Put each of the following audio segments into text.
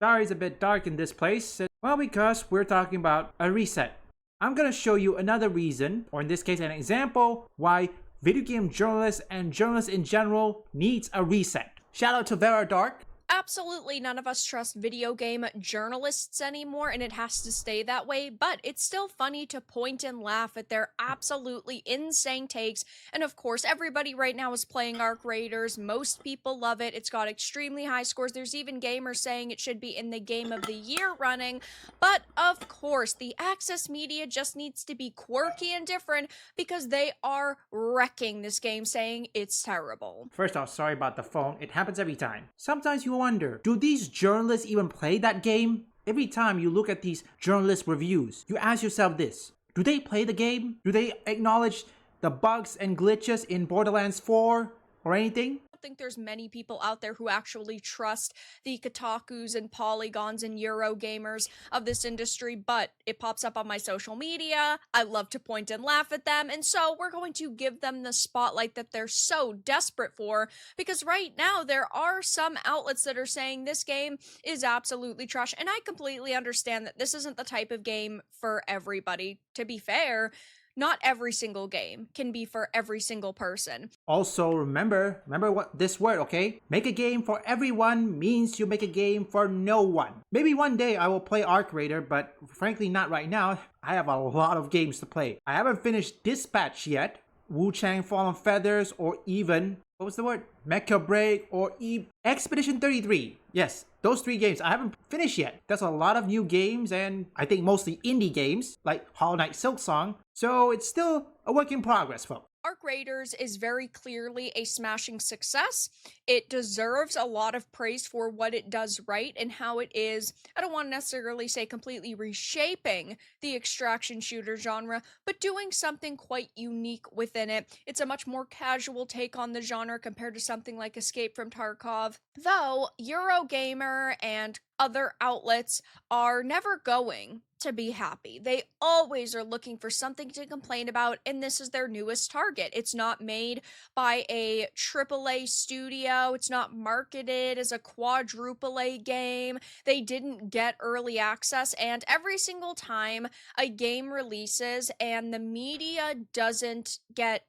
Sorry, it's a bit dark in this place. Well, because we're talking about a reset. I'm gonna show you another reason, or in this case, an example, why video game journalists and journalists in general needs a reset. Shout out to Vera Dark. Absolutely none of us trust video game journalists anymore, and it has to stay that way, but it's still funny to point and laugh at their absolutely insane takes. And of course, everybody right now is playing Arc Raiders. Most people love it. It's got extremely high scores. There's even gamers saying it should be in the Game of the Year running. But of course, the Access media just needs to be quirky and different because they are wrecking this game, saying it's terrible. First off, sorry about the phone. It happens every time. Sometimes you wonder, do these journalists even play that game? Every time you look at these journalist reviews, you ask yourself this: do they play the game? Do they acknowledge the bugs and glitches in Borderlands 4 or anything? Think there's many people out there who actually trust the Kotakus and Polygons and Eurogamers of this industry, but it pops up on my social media. I love to point and laugh at them, and so we're going to give them the spotlight that they're so desperate for, because right now there are some outlets that are saying this game is absolutely trash, and I completely understand that this isn't the type of game for everybody. To be fair, not every single game can be for every single person. Also, remember what this word, okay? Make a game for everyone means you make a game for no one. Maybe one day I will play Arc Raider, but frankly not right now. I have a lot of games to play. I haven't finished Dispatch yet, Wu Chang Fallen Feathers, or even, what was the word? Mecha Break, or Expedition 33. Yes, those 3 games I haven't finished yet. There's a lot of new games, and I think mostly indie games, like Hollow Knight Silksong. So it's still a work in progress, folks. Arc Raiders is very clearly a smashing success. It deserves a lot of praise for what it does right and how it is, I don't want to necessarily say completely reshaping the extraction shooter genre, but doing something quite unique within it. It's a much more casual take on the genre compared to something like Escape from Tarkov. Though Eurogamer and other outlets are never going to be happy. They always are looking for something to complain about, and this is their newest target. It's not made by a AAA studio. It's not marketed as a quadruple A game. They didn't get early access, and every single time a game releases and the media doesn't get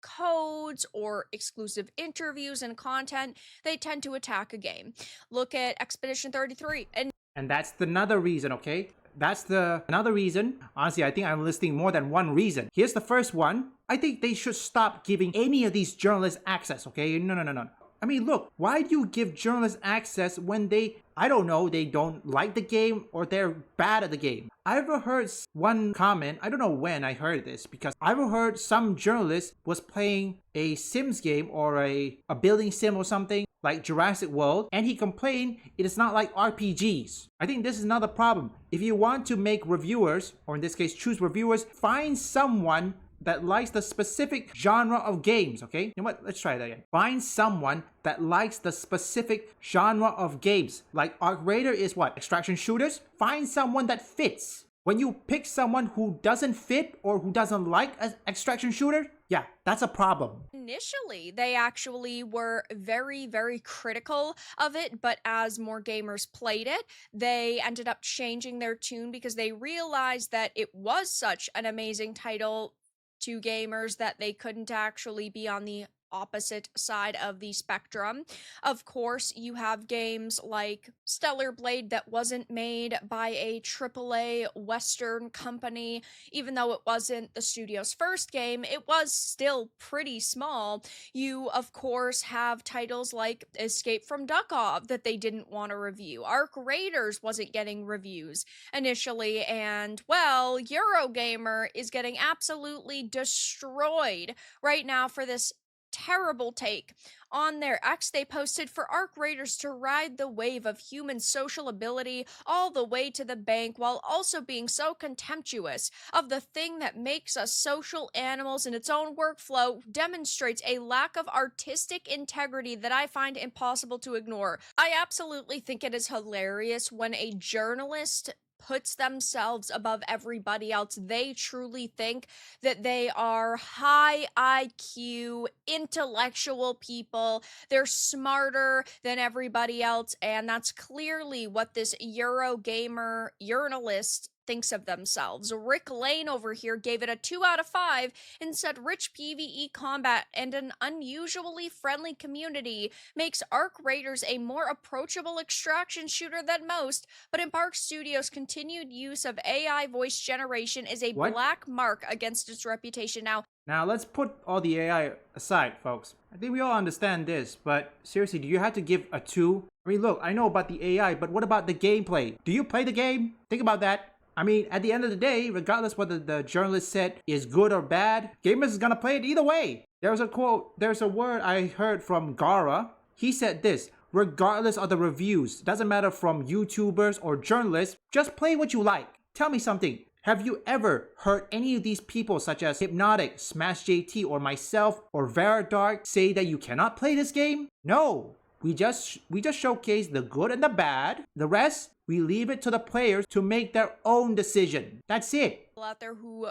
codes or exclusive interviews and content, they tend to attack a game. Look at Expedition 33 And that's another reason, okay? That's another reason. Honestly, I think I'm listing more than one reason. Here's the first one. I think they should stop giving any of these journalists access, okay? No. I mean, look, why do you give journalists access when I don't know, they don't like the game or they're bad at the game? I've heard one comment, I don't know when I heard this, because I've heard some journalist was playing a Sims game or a building sim or something, like Jurassic World, and he complained it is not like RPGs. I think this is another problem. If you want to make reviewers, or in this case choose reviewers, find someone that likes the specific genre of games, okay? You know what? Let's try that again. Find someone that likes the specific genre of games. Like Arc Raider is what? Extraction shooters? Find someone that fits. When you pick someone who doesn't fit or who doesn't like an extraction shooter, yeah, that's a problem. Initially, they actually were very, very critical of it, but as more gamers played it, they ended up changing their tune because they realized that it was such an amazing title to gamers that they couldn't actually be on the opposite side of the spectrum. Of course, you have games like Stellar Blade that wasn't made by a AAA Western company. Even though it wasn't the studio's first game, it was still pretty small. You, of course, have titles like Escape from Duckov that they didn't want to review. Arc Raiders wasn't getting reviews initially, and, well, Eurogamer is getting absolutely destroyed right now for this terrible take. On their X, they posted for Arc Raiders to ride the wave of human social ability all the way to the bank while also being so contemptuous of the thing that makes us social animals in its own workflow demonstrates a lack of artistic integrity that I find impossible to ignore. I absolutely think it is hilarious when a journalist puts themselves above everybody else. They truly think that they are high IQ, intellectual people. They're smarter than everybody else, and that's clearly what this Eurogamer journalist thinks of themselves. Rick Lane over here gave it a 2 out of 5 and said rich PvE combat and an unusually friendly community makes Arc Raiders a more approachable extraction shooter than most, but Embark Studios' continued use of AI voice generation is a What? black mark against its reputation. Now let's put all the AI aside, folks. I think we all understand this, but seriously, do you have to give a 2? I mean, look, I know about the AI, but what about the gameplay? Do you play the game? Think about that. I mean, at the end of the day, regardless whether the journalist said is good or bad, gamers is gonna play it either way. There's a quote, there's a word I heard from Gara. He said this, regardless of the reviews, doesn't matter from YouTubers or journalists, just play what you like. Tell me something. Have you ever heard any of these people such as Hypnotic, Smash JT, or myself, or Veradark say that you cannot play this game? No. We just showcase the good and the bad. The rest, we leave it to the players to make their own decision. That's it. Out there who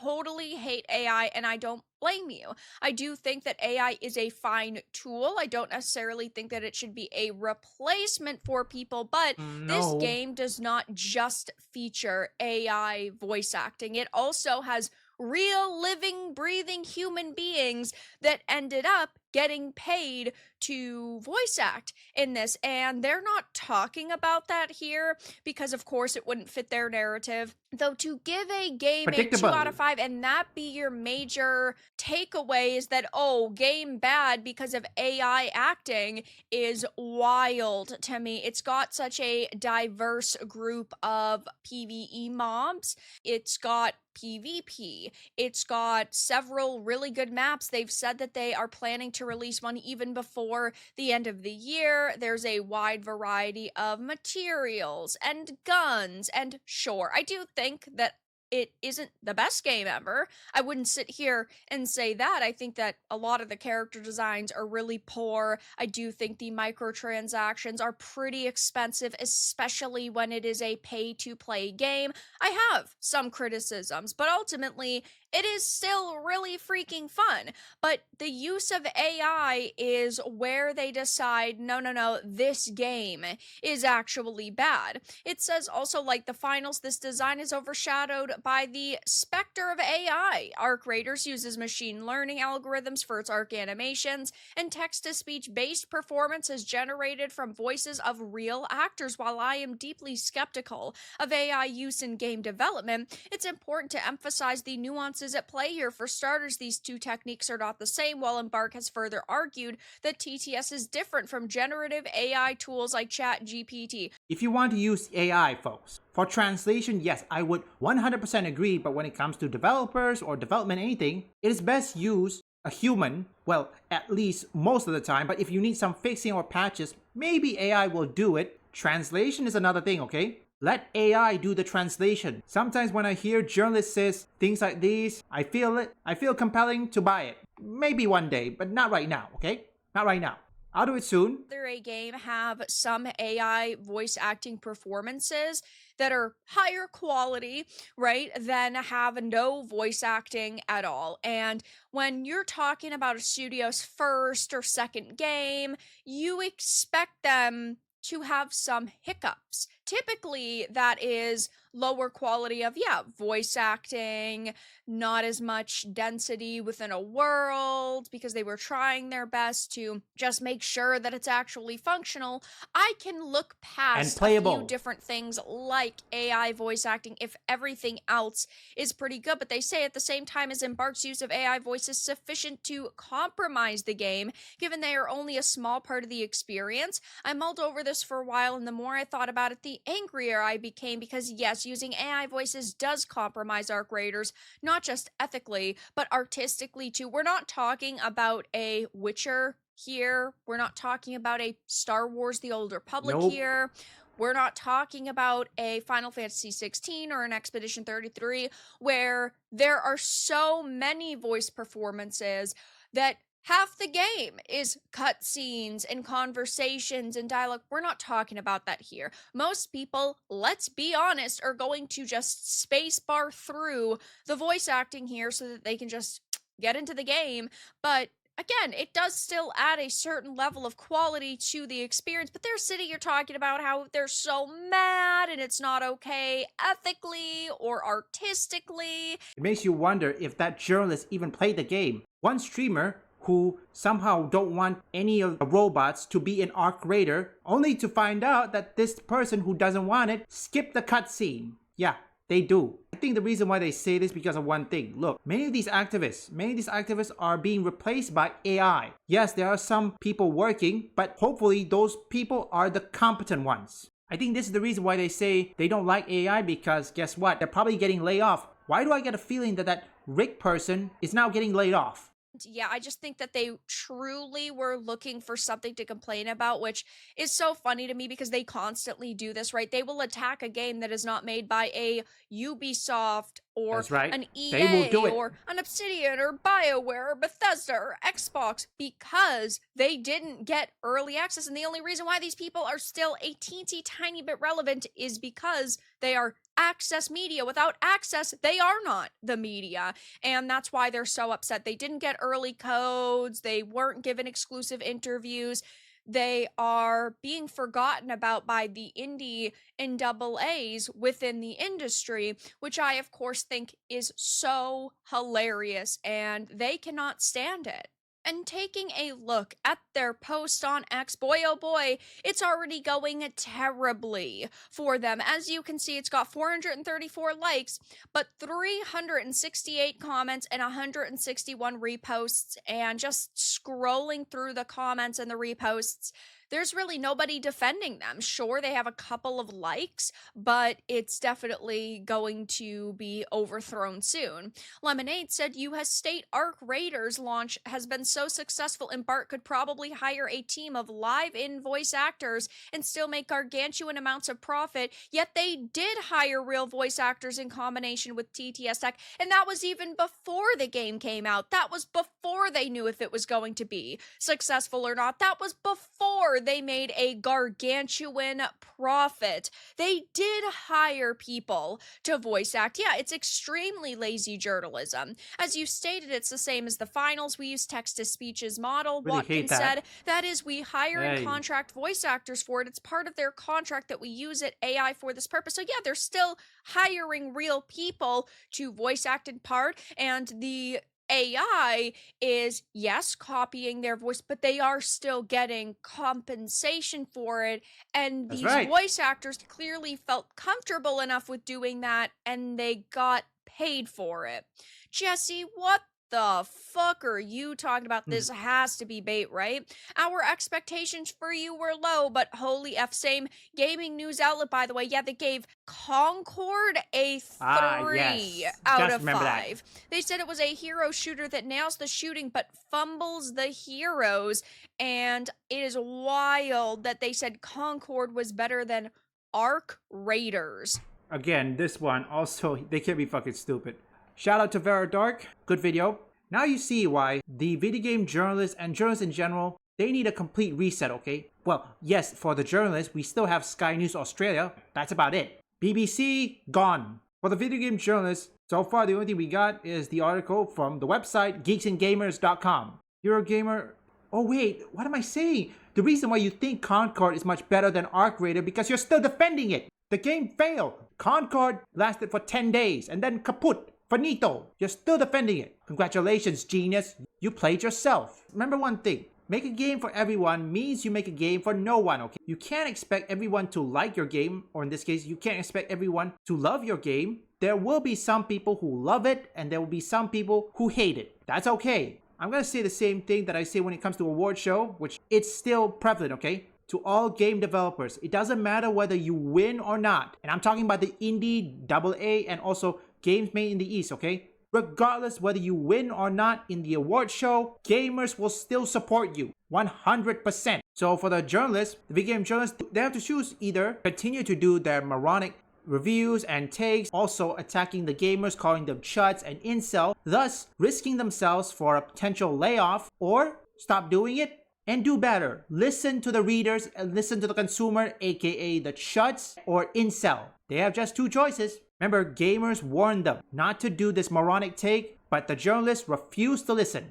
totally hate AI, and I don't blame you. I do think that AI is a fine tool. I don't necessarily think that it should be a replacement for people, but this No. game does not just feature AI voice acting. It also has real living breathing human beings that ended up getting paid to voice act in this, and they're not talking about that here because of course it wouldn't fit their narrative. Though to give a game a 2 out of 5 and that be your major takeaway is that, oh, game bad because of AI acting is wild to me. It's got such a diverse group of PvE mobs. It's got PvP. It's got several really good maps. They've said that they are planning to release one even before the end of the year. There's a wide variety of materials and guns, and sure, I do think that it isn't the best game ever. I wouldn't sit here and say that. I think that a lot of the character designs are really poor. I do think the microtransactions are pretty expensive, especially when it is a pay-to-play game. I have some criticisms, but ultimately, it is still really freaking fun. But the use of AI is where they decide, no, this game is actually bad. It says also, like the finals, this design is overshadowed by the specter of AI. Arc Raiders uses machine learning algorithms for its arc animations, and text-to-speech based performance is generated from voices of real actors. While I am deeply skeptical of AI use in game development, it's important to emphasize the nuances at play here. For starters, these two techniques are not the same, while Embark has further argued that TTS is different from generative AI tools like ChatGPT. If you want to use AI, folks, for translation, yes, I would 100% agree, but when it comes to developers or development anything, it is best use a human, well, at least most of the time, but if you need some fixing or patches, maybe AI will do it. Translation is another thing, okay? Let AI do the translation. Sometimes when I hear journalists says things like these, I feel compelling to buy it. Maybe one day, but not right now, okay? Not right now. I'll do it soon. A game have some AI voice acting performances that are higher quality, right, than have no voice acting at all. And when you're talking about a studio's first or second game, you expect them to have some hiccups. Typically, that is lower quality of, voice acting, not as much density within a world because they were trying their best to just make sure that it's actually functional. I can look past a few different things like AI voice acting if everything else is pretty good, but they say at the same time as Embark's use of AI voice is sufficient to compromise the game, given they are only a small part of the experience. I mulled over this for a while, and the more I thought about it, the angrier I became, because yes, using AI voices does compromise Arc Raiders, not just ethically, but artistically too. We're not talking about a Witcher here. We're not talking about a Star Wars The Old Republic here. We're not talking about a Final Fantasy 16 or an Expedition 33, where there are so many voice performances that Half the game is cutscenes and conversations and dialogue. We're not talking about that here. Most people, let's be honest, are going to just spacebar through the voice acting here so that they can just get into the game. But again, it does still add a certain level of quality to the experience. But they're sitting here talking about how they're so mad and it's not okay ethically or artistically. It makes you wonder if that journalist even played the game. One streamer who somehow don't want any of the robots to be an Arc Raider, only to find out that this person who doesn't want it skipped the cutscene. Yeah, they do. I think the reason why they say this is because of one thing. Look, many of these activists are being replaced by AI. Yes, there are some people working, but hopefully those people are the competent ones. I think this is the reason why they say they don't like AI, because guess what? They're probably getting laid off. Why do I get a feeling that that Rick person is now getting laid off? Yeah, I just think that they truly were looking for something to complain about, which is so funny to me because they constantly do this, right? They will attack a game that is not made by a Ubisoft or That's right. an They will do EA it. or an Obsidian or BioWare or Bethesda or Xbox because they didn't get early access. And the only reason why these people are still a teensy tiny bit relevant is because they are access media. Without access, they are not the media. And that's why they're so upset. They didn't get early codes. They weren't given exclusive interviews. They are being forgotten about by the indie and double A's within the industry, which I, of course, think is so hilarious, and they cannot stand it. And taking a look at their post on X, boy oh boy, it's already going terribly for them. As you can see, it's got 434 likes, but 368 comments and 161 reposts. And just scrolling through the comments and the reposts, there's really nobody defending them. Sure, they have a couple of likes, but it's definitely going to be overthrown soon. Lemonade said US State Arc Raiders launch has been so successful, and Bart could probably hire a team of live-in voice actors and still make gargantuan amounts of profit, yet they did hire real voice actors in combination with TTS Tech, and that was even before the game came out. That was before they knew if it was going to be successful or not. That was before they made a gargantuan profit. They did hire people to voice act. Yeah, it's extremely lazy journalism. As you stated, it's the same as the finals. We use text-to-speech's model. Really hate Watkins that. said, that is, we hire and Hey. contract voice actors for it. It's part of their contract that we use it AI for this purpose. So yeah, they're still hiring real people to voice act in part, and the AI is, yes, copying their voice, but they are still getting compensation for it. And That's these right. voice actors clearly felt comfortable enough with doing that, and they got paid for it. Jesse, what the fuck are you talking about? This has to be bait, right? Our expectations for you were low, but holy F, same gaming news outlet, by the way. Yeah, they gave Concord a 3 yes. out Just of remember that. 5. They said it was a hero shooter that nails the shooting but fumbles the heroes, and it is wild that they said Concord was better than Arc Raiders. Again, this one also, they can't be fucking stupid. Shout out to Vera Dark, good video. Now you see why the video game journalists and journalists in general, they need a complete reset, okay? Well, yes, for the journalists, we still have Sky News Australia. That's about it. BBC, gone. For the video game journalists, so far the only thing we got is the article from the website geeksandgamers.com. Eurogamer, oh wait, what am I saying? The reason why you think Concord is much better than Arc Raider because you're still defending it. The game failed. Concord lasted for 10 days and then kaput. Finito. You're still defending it. Congratulations, genius. You played yourself. Remember one thing. Make a game for everyone means you make a game for no one, okay? You can't expect everyone to like your game, or in this case, you can't expect everyone to love your game. There will be some people who love it, and there will be some people who hate it. That's okay. I'm gonna say the same thing that I say when it comes to award show, which it's still prevalent, okay? To all game developers, it doesn't matter whether you win or not. And I'm talking about the indie, AA, and also games made in the East, okay? Regardless whether you win or not in the award show, gamers will still support you 100%. So for the journalists, the video game journalists, they have to choose either continue to do their moronic reviews and takes, also attacking the gamers, calling them chuds and incel, thus risking themselves for a potential layoff, or stop doing it and do better. Listen to the readers and listen to the consumer, aka the chuds or incel. They have just two choices. Remember, gamers warned them not to do this moronic take, but the journalists refused to listen.